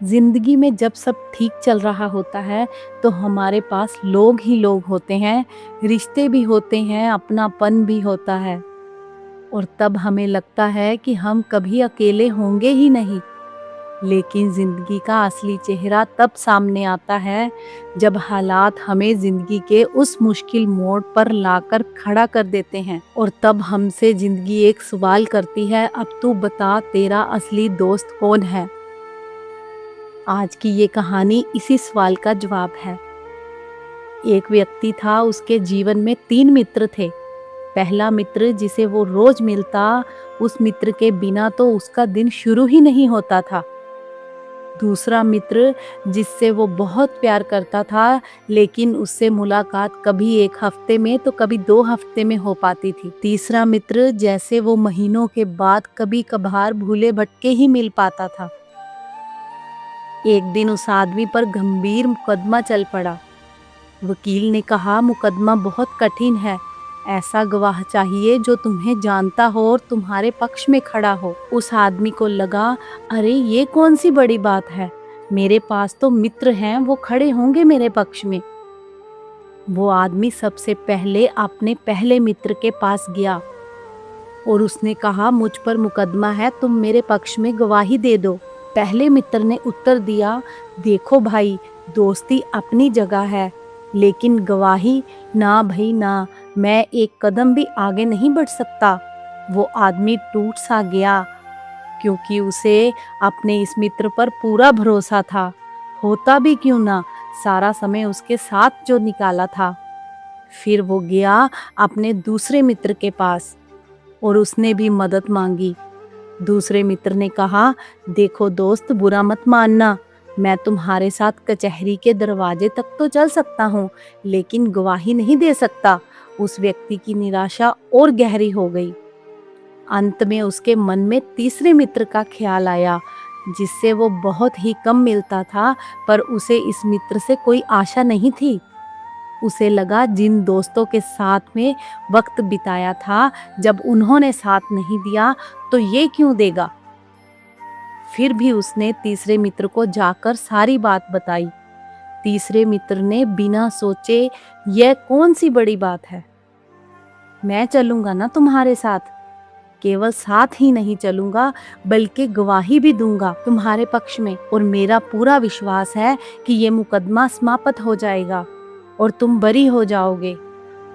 जिंदगी में जब सब ठीक चल रहा होता है तो हमारे पास लोग ही लोग होते हैं, रिश्ते भी होते हैं, अपनापन भी होता है। और तब हमें लगता है कि हम कभी अकेले होंगे ही नहीं। लेकिन जिंदगी का असली चेहरा तब सामने आता है जब हालात हमें जिंदगी के उस मुश्किल मोड़ पर लाकर खड़ा कर देते हैं। और तब हमसे जिंदगी एक सवाल करती है, अब तू बता तेरा असली दोस्त कौन है। आज की ये कहानी इसी सवाल का जवाब है। एक व्यक्ति था, उसके जीवन में 3 मित्र थे। पहला मित्र जिसे वो रोज मिलता, उस मित्र के बिना तो उसका दिन शुरू ही नहीं होता था। दूसरा मित्र जिससे वो बहुत प्यार करता था, लेकिन उससे मुलाकात कभी 1 हफ्ते में तो कभी 2 हफ्ते में हो पाती थी। तीसरा मित्र जैसे वो महीनों के बाद कभी कभार भूले भटके ही मिल पाता था। एक दिन उस आदमी पर गंभीर मुकदमा चल पड़ा। वकील ने कहा, मुकदमा बहुत कठिन है, ऐसा गवाह चाहिए जो तुम्हें जानता हो और तुम्हारे पक्ष में खड़ा हो। उस आदमी को लगा, अरे ये कौन सी बड़ी बात है, मेरे पास तो मित्र हैं, वो खड़े होंगे मेरे पक्ष में। वो आदमी सबसे पहले अपने पहले मित्र के पास गया और उसने कहा, मुझ पर मुकदमा है, तुम मेरे पक्ष में गवाही दे दो। पहले मित्र ने उत्तर दिया, देखो भाई, दोस्ती अपनी जगह है, लेकिन गवाही ना भाई ना, मैं एक कदम भी आगे नहीं बढ़ सकता। वो आदमी टूट सा गया, क्योंकि उसे अपने इस मित्र पर पूरा भरोसा था। होता भी क्यों ना, सारा समय उसके साथ जो निकाला था। फिर वो गया अपने दूसरे मित्र के पास और उसने भी मदद मांगी। दूसरे मित्र ने कहा, देखो दोस्त, बुरा मत मानना, मैं तुम्हारे साथ कचहरी के दरवाजे तक तो चल सकता हूँ, लेकिन गवाही नहीं दे सकता। उस व्यक्ति की निराशा और गहरी हो गई। अंत में उसके मन में तीसरे मित्र का ख्याल आया, जिससे वो बहुत ही कम मिलता था, पर उसे इस मित्र से कोई आशा नहीं थी। उसे लगा, जिन दोस्तों के साथ में वक्त बिताया था, जब उन्होंने साथ नहीं दिया तो ये क्यों देगा। फिर भी उसने तीसरे मित्र को जाकर सारी बात बताई। तीसरे मित्र ने बिना सोचे, यह कौन सी बड़ी बात है, मैं चलूंगा ना तुम्हारे साथ, केवल साथ ही नहीं चलूंगा बल्कि गवाही भी दूंगा तुम्हारे पक्ष में, और मेरा पूरा विश्वास है कि ये मुकदमा समाप्त हो जाएगा और तुम बरी हो जाओगे।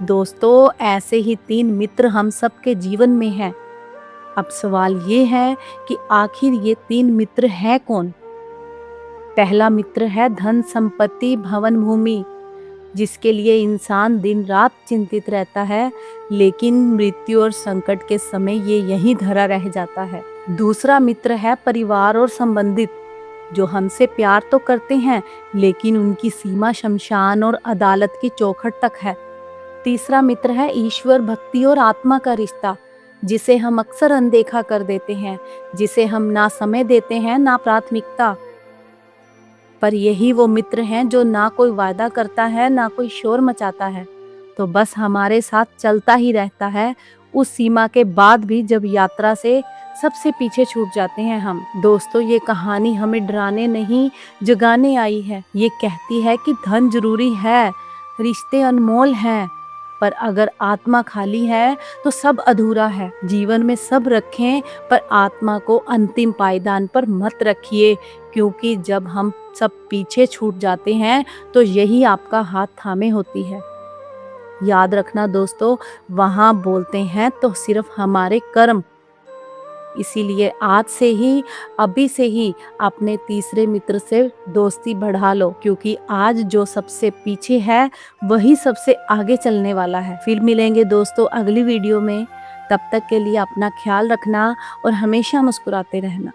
दोस्तों, ऐसे ही 3 मित्र हम सबके जीवन में हैं। अब सवाल ये है कि आखिर ये 3 मित्र हैं कौन। पहला मित्र है धन संपत्ति भवन भूमि, जिसके लिए इंसान दिन रात चिंतित रहता है, लेकिन मृत्यु और संकट के समय ये यहीं धरा रह जाता है। दूसरा मित्र है परिवार और संबंधित, जो हमसे प्यार तो करते हैं, लेकिन उनकी सीमा शमशान और अदालत की चौखट तक है। तीसरा मित्र है ईश्वर भक्ति और आत्मा का रिश्ता, जिसे हम अक्सर अनदेखा कर देते हैं, जिसे हम ना समय देते हैं ना प्राथमिकता। पर यही वो मित्र हैं जो ना कोई वादा करता है ना कोई शोर मचाता है, तो बस हमारे साथ चलता ही रहता है, उस सीमा के बाद भी जब यात्रा से सबसे पीछे छूट जाते हैं हम। दोस्तों, ये कहानी हमें डराने नहीं, जगाने आई है। ये कहती है कि धन जरूरी है, रिश्ते अनमोल हैं, पर अगर आत्मा खाली है तो सब अधूरा है। जीवन में सब रखें, पर आत्मा को अंतिम पायदान पर मत रखिए, क्योंकि जब हम सब पीछे छूट जाते हैं तो यही आपका हाथ थामे होती है। याद रखना दोस्तों, वहाँ बोलते हैं तो सिर्फ हमारे कर्म। इसीलिए आज से ही, अभी से ही अपने तीसरे मित्र से दोस्ती बढ़ा लो, क्योंकि आज जो सबसे पीछे है वही सबसे आगे चलने वाला है। फिर मिलेंगे दोस्तों अगली वीडियो में। तब तक के लिए अपना ख्याल रखना और हमेशा मुस्कुराते रहना।